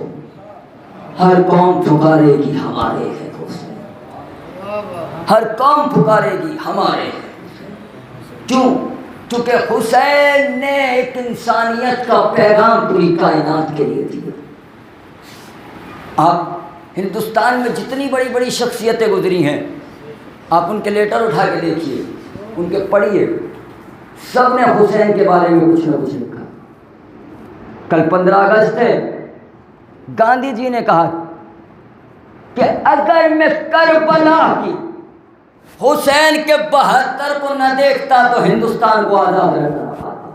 ہر قوم پکارے گی ہمارے ہے حسین، ہر قوم پکارے گی ہمارے ہے. کیوں؟ کیونکہ حسین نے ایک انسانیت کا پیغام پوری کائنات کے لیے دیا. آپ ہندوستان میں جتنی بڑی بڑی شخصیتیں گزری ہیں آپ ان کے لیٹر اٹھا کے دیکھیے، ان کے پڑھیے، سب نے حسین کے بارے میں کچھ نہ کچھ لکھا. کل 15 اگست ہے، گاندھی جی نے کہا کہ اگر میں کربلا کی حسین کے 72 کو نہ دیکھتا تو ہندوستان کو آزاد رکھنا پاتا.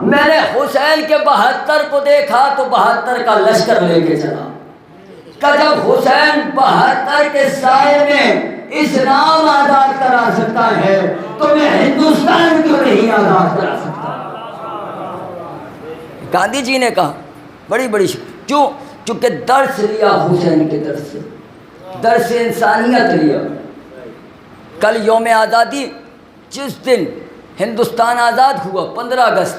میں نے حسین کے 72 کو دیکھا تو 72 کا لشکر لے کے چلا. کہ جب حسین 72 کے سائے میں اسلام آزاد کرا سکتا ہے تو میں ہندوستان کیوں نہیں آزاد کرا سکتا؟ گاندھی جی نے کہا بڑی بڑی کیوں؟ کیونکہ درس لیا حسین کے درس سے، درس انسانیت لیا. کل یوم آزادی، جس دن ہندوستان آزاد ہوا، 15 اگست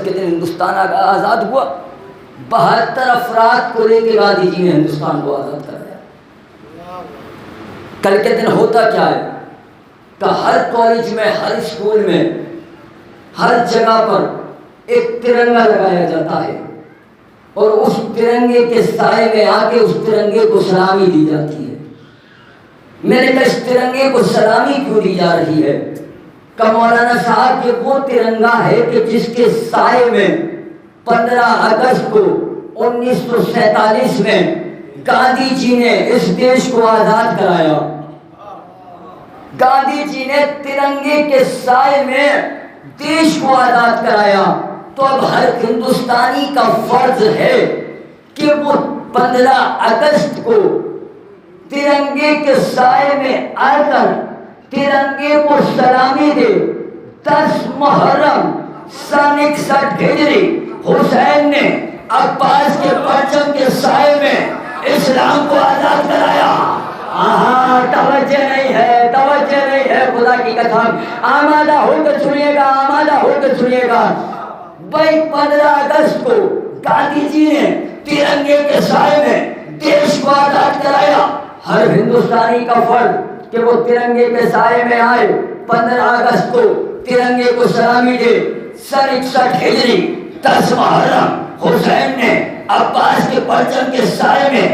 کے دن ہندوستان آزاد ہوا، 72 افراد کو لے کے گاندھی جی نے ہندوستان کو آزاد کر دیا. کل کے دن ہوتا کیا ہے کہ ہر کالج میں، ہر اسکول میں، ہر جگہ پر ایک ترنگا لگایا جاتا ہے اور اس ترنگے کے سائے میں آ کے اس ترنگے کو سلامی دی جاتی ہے. میں نے کہا اس ترنگے کو سلامی کیوں دی جا رہی ہے؟ کہ مولانا صاحب یہ وہ ترنگا ہے کہ جس کے سائے میں 15 اگست کو 1947 میں گاندھی جی نے اس دیش کو آزاد کرایا. گاندھی جی نے ترنگے کے سائے میں دیش کو آزاد کرایا. تو اب ہر ہندوستانی کا فرض ہے کہ وہ 15 اگست کو ترنگے کے سائے میں آ کر ترنگے کو سلامی دے. 10 محرم سن 61 ہجری حسین نے عباس کے پرچم کے سائے میں اسلام کو آزاد کرایا. توجہ نہیں ہے، توجہ نہیں ہے خدا کی قسم. آمادہ ہو کر سنیے گا، آمادہ ہو کر سنیے گا. بھائی 15 اگست کو گاندھی جی نے ترنگے کے سائے میں دیش کو آزاد کرایا. ہر ہندوستانی کا فرض کہ وہ ترنگے کے سائے میں آئے, 15 اگست کو ترنگے کو سلامی دے. سن 61 ہجری 10 محرم حسین نے عباس کے پرچم کے سائے میں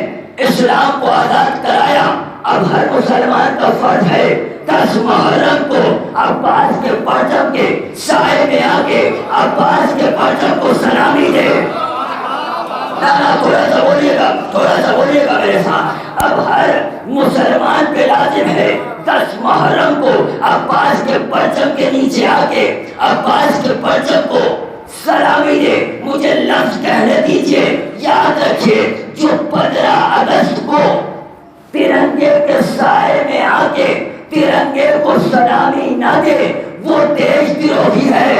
اسلام کو آزاد کرایا. اب ہر مسلمان کا فرض ہے 10 محرم کو عباس کے پرچم کے سائے میں آ کے عباس کے پرچم کو سلامی دے. تھوڑا سا بولیے گا میرے ساتھ. اب ہر مسلمان پہ لازم ہے 10 محرم کو عباس کے پرچم کے نیچے آ کے عباس کے پرچم کو سلامی دے. مجھے لفظ کہنے دیجئے, یاد رکھیے, جو 15 اگست کو ترنگے کے سائے میں آ کے ترنگے کو سلامی نہ دے وہ دیش دروہی ہے.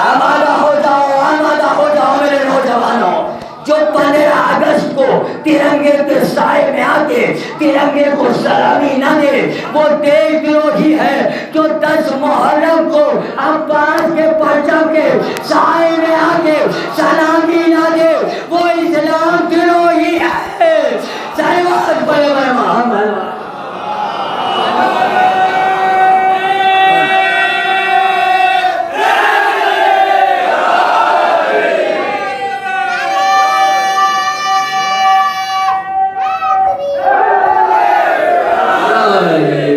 آمادہ ہو جاؤ میرے نوجوانوں. جو 15 اگست کو ترنگے کے سائے میں آ کے ترنگے کو سلامی نہ دے وہ دیش دروہی ہے. جو 10 محرم کو عباس کے پرچم کے سائے میں آ کے سلامی نہ دے وہ اسلام دروہی ہے. سلوات پڑھے محمد.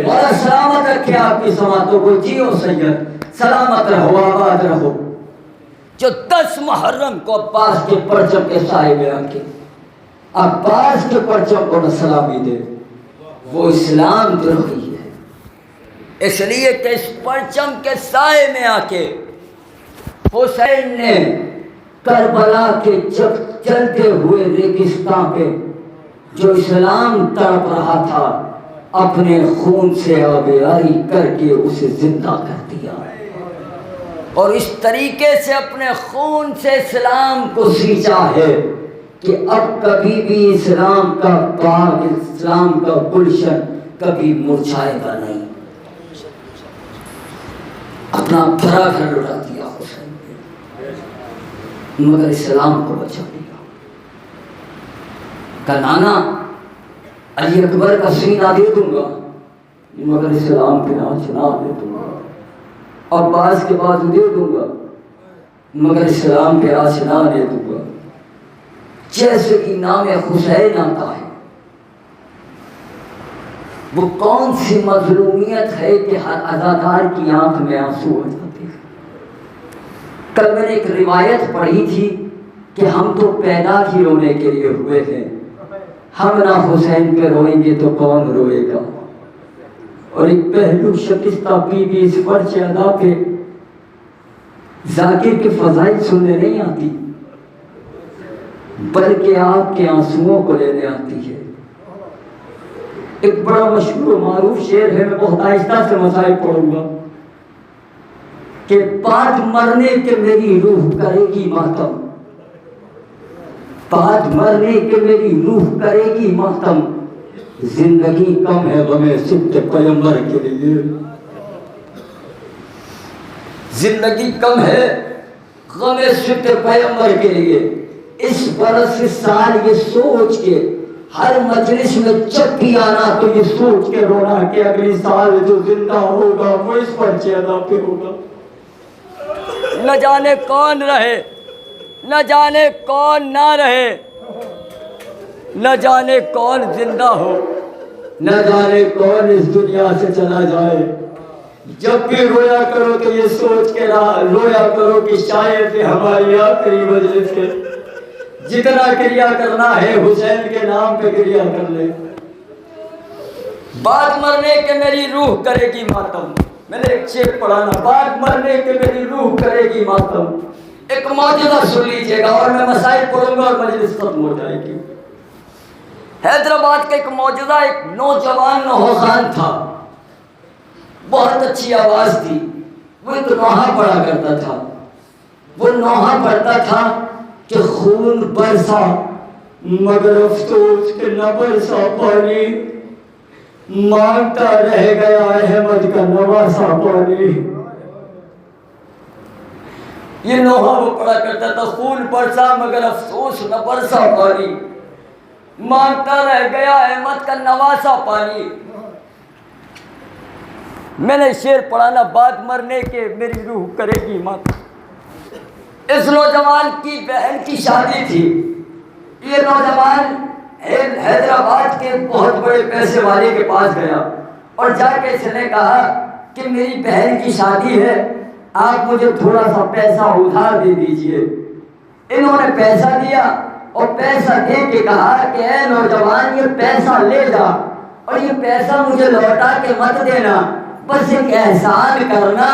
بڑا سلامت رکھے آپ کی سماعتوں کو. جیو سید, سلامت رہو, آباد رہو. جو 10 محرم کو عباس کے پرچم کے سائے میں آ کے عباس کے پرچم کو نہ سلامی دے وہ اسلام دروہی ہے. اس لیے کہ اس پرچم کے سائے میں آ کے حسین نے کربلا کے چلتے ہوئے ریگستان پہ جو اسلام تڑپ رہا تھا اپنے خون سے آبیاری کر کے اسے زندہ کر دیا, اور اس طریقے سے اپنے خون سے اسلام کو سینچا ہے کہ اب کبھی بھی اسلام کا باغ, اسلام کا گلشن کبھی مرجھائے گا نہیں. اپنا بھرا گھر لوٹا دیا حسین نے, مگر اسلام کو بچا لیا. کہ نانا علی اکبر کا سینہ دے دوں گا مگر اسلام کے نام چنا دے دوں گا. عباس کے بازو دے دوں گا مگر اسلام کے آشنا دے دوں گا. جیسے کہ نام حسین آتا ہے, وہ کون سی مظلومیت ہے کہ ہر عزادار کی آنکھ میں آنسو ہو جاتے ہیں. کل میں نے ایک روایت پڑھی تھی کہ ہم تو پیدا ہی رونے کے لیے ہوئے ہیں, ہم نہ حسین پہ روئیں گے تو کون روئے گا. اور ایک پہلو شکستہ بی بی اس فرش ادا پہ ذاکر کے فضائل سننے نہیں آتی بلکہ آپ کے آنسوؤں کو لینے آتی ہے. ایک بڑا مشہور و معروف شعر ہے, میں بہت آہستہ سے مسائل پڑھوں گا کہ بعد مرنے کے میری روح کرے گی ماتم, بعد مرنے کے میری روح کرے گی ماتم, زندگی کم ہے غم صبح پیغمبر کے لیے, زندگی کم ہے غم صبح پیغمبر کے لیے. اس برس اس سال یہ سوچ کے ہر مجلس میں جب بھی آنا تو یہ سوچ کے رونا کہ اگلی سال جو زندہ ہوگا وہ اس پر زیادہ پہ ہوگا. نہ جانے کون رہے, نہ جانے کون نہ رہے, نہ جانے کون زندہ ہو, نہ جانے کون اس دنیا سے چلا جائے. جب بھی رویا کرو تو یہ سوچ کے رویا کرو کہ شاید ہماری آخری مجلس ہے, جتنا کریا کرنا ہے حسین کے نام پہ کریا کر لے. بعد مرنے کے میری روح کرے گی ماتم, میں نے ایک شعر پڑھا نا, بعد مرنے کے میری روح کرے گی ماتم. ایک معجزہ سن لیجیے گا اور میں مسائل پڑھوں گا اور مجلس ختم ہو جائے گی. حیدرآباد کا ایک معجزہ, ایک نوجوان نوخان تھا, بہت اچھی آواز تھی, وہ ایک نوحہ پڑھا کرتا تھا. وہ نوحہ پڑھتا تھا کہ خون برسا مگر افسوس کہ نہ برسا پانی, مانگتا رہ گیا احمد کا نواسا پانی. یہ نوحہ وہ پڑھا کرتا تھا، خون برسا مگر افسوس نہ برسا پانی، مانگتا رہ گیا احمد کا نواسا پانی۔ میں نے شعر پڑھا نا، بعد مرنے کے میری روح کرے گی مات۔ اس نوجوان کی بہن کی شادی تھی، یہ نوجوان حیدرآباد کے بہت بڑے پیسے والے کے پاس گیا اور جا کے اس نے کہا کہ میری بہن کی شادی ہے، آپ مجھے تھوڑا سا پیسہ ادھار دے دیجئے۔ انہوں نے پیسہ دیا اور پیسہ دے کے کہا کہ اے نوجوان یہ پیسہ لے جا اور یہ پیسہ مجھے لوٹا کے مت دینا، بس ایک احسان کرنا،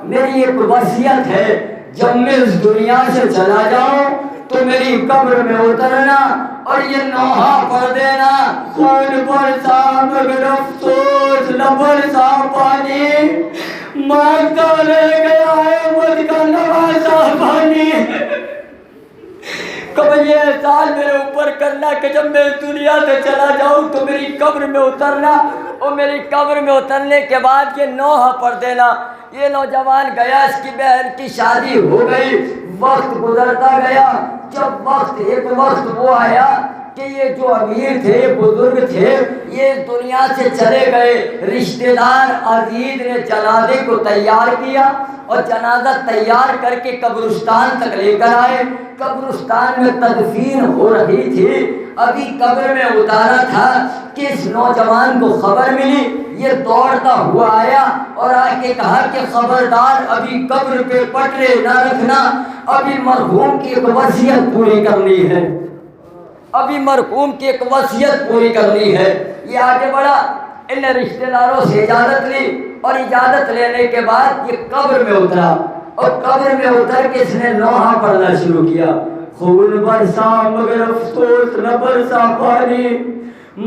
میری ایک وصیت ہے، جب میں اس دنیا سے چلا جاؤں تو میری قبر میں اترنا اور یہ نوحہ پڑھ دینا، خون برسا مگر افسوس نہ برسا پانی، مانگتا رہ گیا ہے مجھ کا نواسا پانی۔ کبھی یہ احسان میرے اوپر کرنا کہ جب میں اس دنیا سے چلا جاؤں تو میری قبر میں اترنا اور میری قبر میں اترنے کے بعد یہ نوحہ پڑھ دینا۔ یہ نوجوان گیا، اس کی بہن کی شادی ہو گئی، وقت گزرتا گیا، جب ایک وقت وہ آیا کہ یہ جو امیر تھے، بزرگ تھے، یہ دنیا سے چلے گئے، رشتہ دار عزیز نے جنازے کو تیار کیا اور جنازہ تیار کر کے قبرستان تک لے کر آئے۔ قبرستان میں تدفین ہو رہی تھی، ابھی قبر میں اتارا تھا کہ اس نوجوان کو خبر ملی، یہ دوڑتا ہوا آیا اور آ کے کہا کہ خبردار ابھی قبر پہ پٹرے نہ رکھنا، ابھی مرحوم کی ایک وصیت پوری کرنی ہے، ابھی مرحوم کی ایک وصیت پوری کرنی ہے۔ یہ آگے بڑھا، ان نے رشتہ داروں سے اجازت لی اور اجازت لینے کے بعد یہ قبر میں اترا اور قبر میں اتر کے اس نے نوحہ پڑھنا شروع کیا، خون برسا مگر افسوس نہ برسا پانی،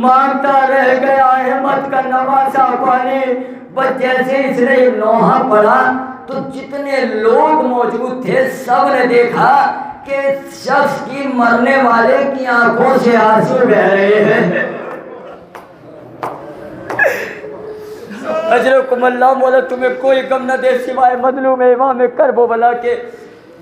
مانگتا رہ گیا احمد کا نواسا پانی۔ بس جیسے اس نے یہ نوحہ پڑھا تو جتنے لوگ موجود تھے سب نے دیکھا کہ اس شخص کی مرنے والے کی آنکھوں سے آنسو بہ رہے ہیں۔ اجرکم اللہ، مولا تمہیں کوئی غم نہ دے سوائے مظلوم امام کرب و بلا کے۔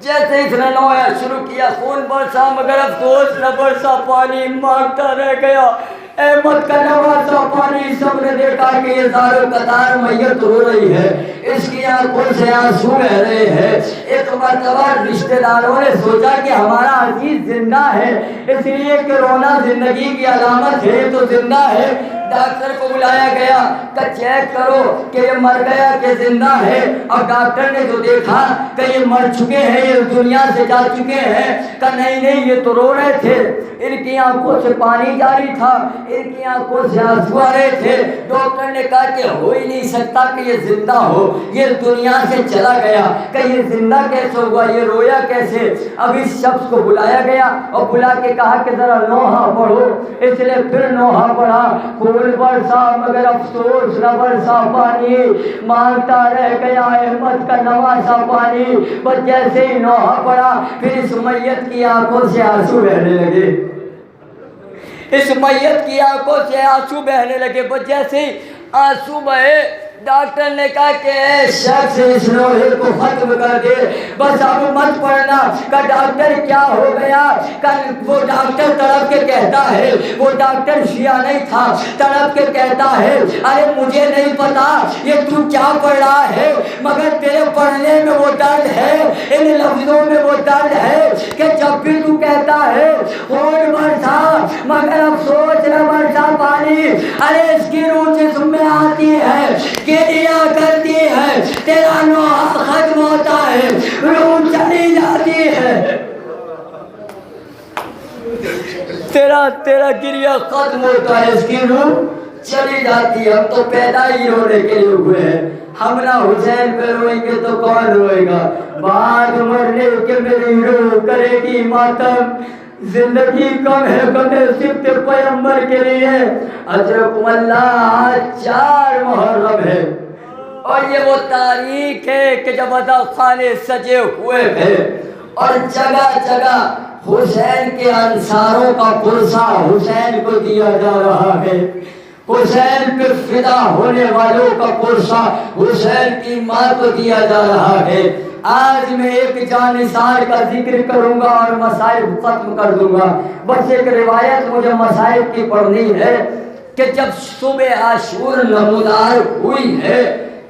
جیسے اس نے نوحہ شروع کیا، خون برسا مگر افسوس نہ برسا پانی، مانگتا رہ گیا احمد کا نواسا پانی۔ سب نے دیکھا کہ یہ زار و قطار میت رو رہی ہے، اس کی آنکھوں سے آنسو بہ رہے ہیں۔ ایک مرتبہ رشتہ داروں نے سوچا کہ ہمارا عزیز زندہ ہے، اس لیے کہ رونا زندگی کی علامت ہے، تو زندہ ہے۔ ڈاکٹر کو بلایا گیا کہ چیک کرو کہ یہ مر گیا کہ زندہ ہے، اور ڈاکٹر نے جو دیکھا کہ یہ مر چکے ہیں، یہ دنیا سے جا چکے ہیں، کہ نہیں یہ تو رو رہے تھے، ان کی آنکھوں سے پانی جاری تھا، ان کی آنکھوں سے آنسو آ رہے تھے۔ ڈاکٹر نے کہا کہ ہو ہی نہیں سکتا کہ یہ زندہ ہو، یہ دنیا سے چلا گیا، کہ یہ زندہ کیسے ہوا، یہ رویا کیسے۔ اب اس شخص کو بلایا گیا اور بلا کے کہا کہ ذرا نوحہ پڑھو، اس لیے پھر نوحہ پڑھا، خون برسا مگر افسوس نہ برسا پانی، مانگتا رہ گیا احمد کا نواسا پانی۔ بس جیسے ہی نوحہ پڑھا پھر اس میت کی آنکھوں سے آنسو بہنے لگے، اس میت کی آنکھوں سے آنسو بہنے لگے۔ بس جیسے ہی آنسو بہے، ڈاکٹر نے کہا کہ اے شخص اس نوحے کو ختم کر دے، بس اب مت پڑھنا۔ کہ ڈاکٹر کیا ہو گیا؟ کہ وہ ڈاکٹر تڑپ کے کہتا ہے، وہ ڈاکٹر شیعہ نہیں تھا، تڑپ کے کہتا ہے ارے مجھے نہیں پتا یہ تو کیا پڑھ رہا ہے، مگر تیرے پڑھنے میں وہ درد ہے، ان لفظوں میں وہ درد ہے کہ جب بھی تو کہتا ہے خون برسا مگر افسوس نہ برسا پانی، ارے اس کی روح جسم میں آتی ہے، گریا کرتی ہے، تیرا نوحہ ختم ہوتا ہے، روح چلی جاتی ہے، تیرا گریا ختم ہوتا ہے، اس کی روح چلی جاتی ہے۔ ہم تو پیدا ہی رونے کے لیے ہوئے ہیں، ہم نہ حسین پہ روئیں گے تو کون روئے گا؟ بعد مرنے کے میری روح کرے گی ماتم، زندگی کم ہے کمیں صرف پیغمبر کے لیے۔ اجرکم اللہ، 4 محرم ہے اور یہ وہ تاریخ ہے کہ جب عزا خانے سجے ہوئے ہیں اور جگہ جگہ حسین کے انصاروں کا پرسہ حسین کو دیا جا رہا ہے، حسین پہ فدا ہونے والوں کا پرسہ حسین کی ماں کو دیا جا رہا ہے۔ آج میں ایک جانثار کا ذکر کروں گا اور مصائب ختم کر دوں گا۔ بس ایک روایت مجھے مصائب کی پڑھنی ہے کہ جب صبح عاشور نمودار ہوئی ہے،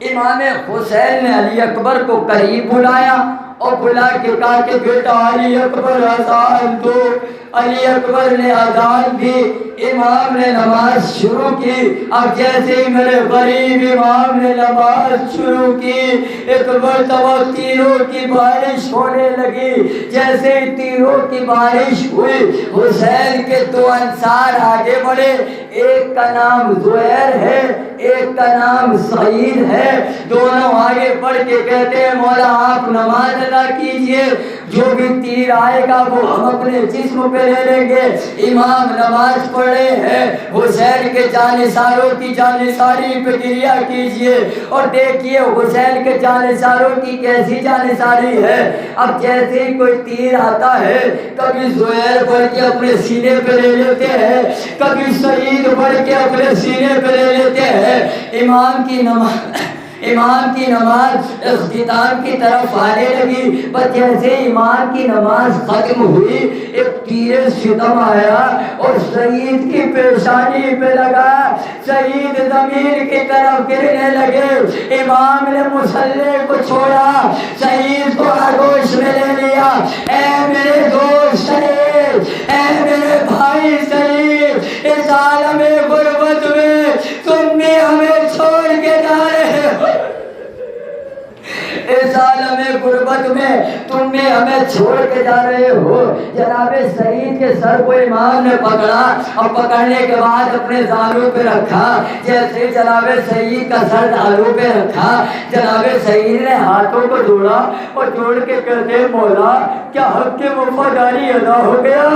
امام حسین نے علی اکبر کو قریب بلایا اور بلا کے کہا کہ بیٹا علی اکبر اذان دو۔ علی اکبر نے اذان دی، امام نے نماز شروع کی۔ اب جیسے ہی میرے غریب امام نے نماز شروع کی، ایک مرتبہ تیروں کی بارش ہونے لگی۔ جیسے ہی تیروں کی بارش ہوئی، حسین کے دو انصار آگے بڑھے، ایک کا نام زہیر ہے، ایک کا نام سعید ہے۔ دونوں آگے بڑھ کے کہتے ہیں مولا آپ نماز ادا کیجئے، جو بھی تیر آئے گا وہ ہم اپنے جسم پہ لے لیں گے۔ امام نماز پڑھ رہے ہیں، حسین کے جانثاروں کی جانثاری پہ گریہ کیجئے اور دیکھیے حسین کے جانثاروں کی کیسی جانثاری ہے۔ اب جیسے ہی کوئی تیر آتا ہے، کبھی زہیر بڑھ کے اپنے سینے پہ لے لیتے ہیں، کبھی سعید بڑھ کے اپنے سینے پہ لے لیتے ہیں۔ امام کی نماز اختتام کی طرف آنے لگی، بس جیسے امام کی نماز ختم ہوئی، ایک تیر ستم آیا اور سعید کی پیشانی پہ لگا۔ سعید زمین کی طرف گرنے لگے۔ امام نے مصلی کو چھوڑا، سعید کو آغوش میں لے لیا۔ اے میرے دوست سعید، اے میرے بھائی سعید، اس عالم غربت میں تم بھی ہمیں چھوڑ کے جا رہے ہو، اس عالم غربت میں تم بھی ہمیں چھوڑ کے جا رہے ہو۔ جناب سعید کے سر کو امام نے پکڑا اور پکڑنے کے بعد اپنے زانوں پہ رکھا۔ جیسے جناب سعید کا سر زانوں پہ رکھا، جناب سعید نے ہاتھوں کو جوڑا اور جوڑ کے کہتے مولا کیا حق کی وفاداری ادا ہو گیا،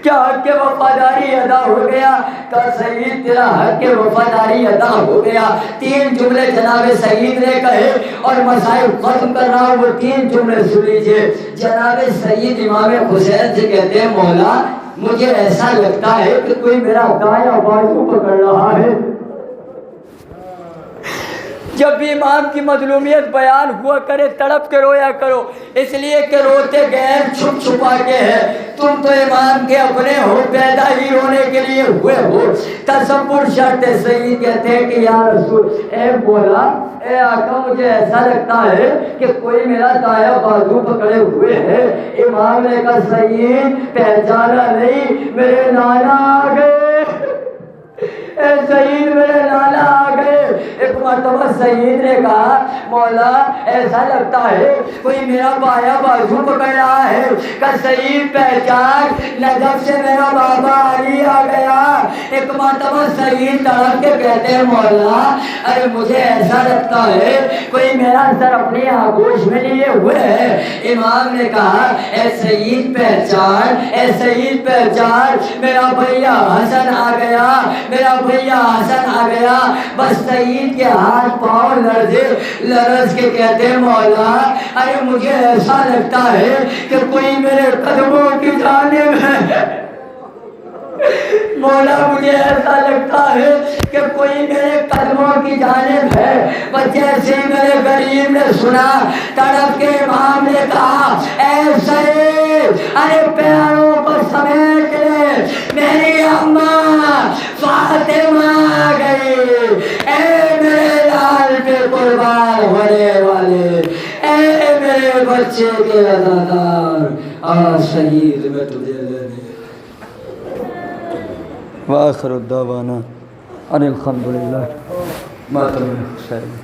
کیا حق کے وفاداری ادا ہو گیا؟ کہ سعید تیرا حق کے وفاداری ادا ہو گیا۔ تین جملے جناب سعید نے کہے اور مسائل ختم کر رہا ہوں، وہ تین جملے سن لیجئے۔ جناب سعید امام حسین سے کہتے ہیں مولا مجھے ایسا لگتا ہے کہ کوئی میرا دایاں بازو پکڑ رہا ہے۔ جب بھی امام کی مظلومیت بیان ہوا کرے تڑپ کے رویا کرو، اس لیے کہ روتے غیر چھپ چھپا کے ہے۔ تم تو امام کے اپنے ہو، پیدا ہی ہونے کے لیے ہوئے ہو۔ تصور شرط سعید کہتے ہیں کہ یا رسول اے مولا اے آقا مجھے ایسا لگتا ہے کہ کوئی میرا دایاں بازو پکڑے ہوئے ہے۔ امام نے کہا سعید پہچانا نہیں، میرے نانا آ گئے، اے سعید میرے نانا آ گئے۔ ایک مرتبہ سعید نے کہا مولا ایسا لگتا ہے کوئی میرا بایاں بازو پکڑ رہا ہے۔ کہ سعید پہچان، نجف سے میرا بابا علی آ گیا۔ ایک مرتبہ سعید تڑپ کے کہتے ہیں مولا ارے مجھے ایسا لگتا ہے کوئی میرا سر اپنی آغوش میں لیے ہوئے ہے۔ امام نے کہا اے سعید پہچان، اے سعید پہچان، میرا بھیا حسن آ گیا، میرا بھیا حسن آ گیا۔ بس سعید کے ہاتھ پاؤں لرز کے کہتے ہیں مولا ارے مجھے ایسا لگتا ہے کہ کوئی میرے قدموں کی جانب ہے، مولا مجھے ایسا لگتا ہے کہ کوئی میرے قدموں کی جانب ہے۔ بس جیسے میرے غریب نے سنا تڑپ کے امام نے کہا اے سعید ارے پیروں کو سمیٹ لے، میری اماں فاطمہ آ گئی، اے میرے لال پہ قربان ہونے والے، اے میرے بچے کے عزادار، آ سعید میں تجھے لینے۔ وآخر الدعوانا ان الحمدللہ ماتم حسین۔